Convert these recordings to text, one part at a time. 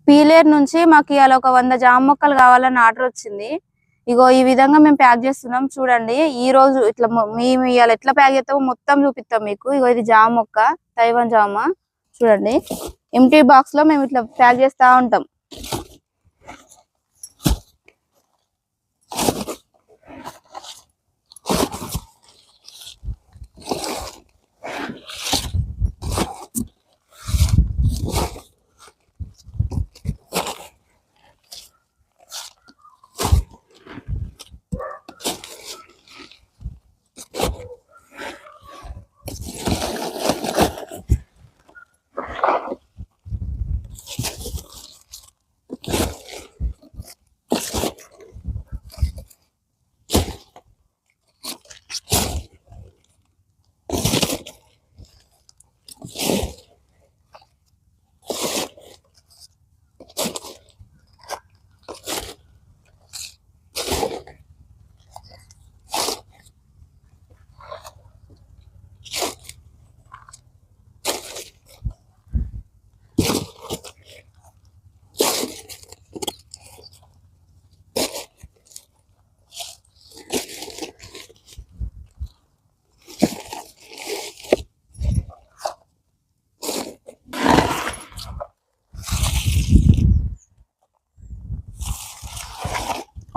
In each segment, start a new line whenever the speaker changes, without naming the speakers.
పీలేరు నుంచి మాకు ఇవాళ ఒక 100 జామ మొక్కలు కావాలని ఆర్డర్ వచ్చింది. ఇగో ఈ విధంగా మేము ప్యాక్ చేస్తున్నాం చూడండి. ఈ రోజు ఇట్లా మేము ఇవాళ ఎట్లా ప్యాక్ చేస్తామో మొత్తం చూపిస్తాం మీకు. ఇగో ఇది జామ మొక్క, తైవాన్ జామ చూడండి. ఎంటీ బాక్స్ లో మేము ఇట్లా ప్యాక్ చేస్తా ఉంటాం.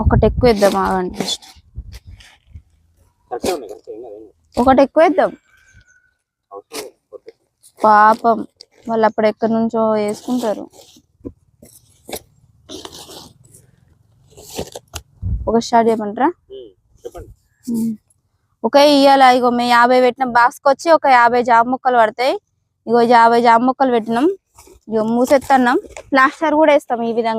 ఒకటి ఎక్కువ వేద్దాం, ఆగండి. ఒకటి ఎక్కువ వేద్దాం, పాపం వాళ్ళు అప్పుడు ఎక్కడి నుంచో వేసుకుంటారు. ఒక స్టార్ట్ చేయమంటారా? ఓకే, ఇవాళ ఇగో మేము 50 పెట్టినాం. బాక్స్కి వచ్చి ఒక 50 జామ మొక్కలు పడతాయి. ఇగో 50 జామ మొక్కలు పెట్టినాం. ఇగో మూసెత్తన్నాం, ప్లాస్టర్ కూడా వేస్తాం ఈ విధంగా.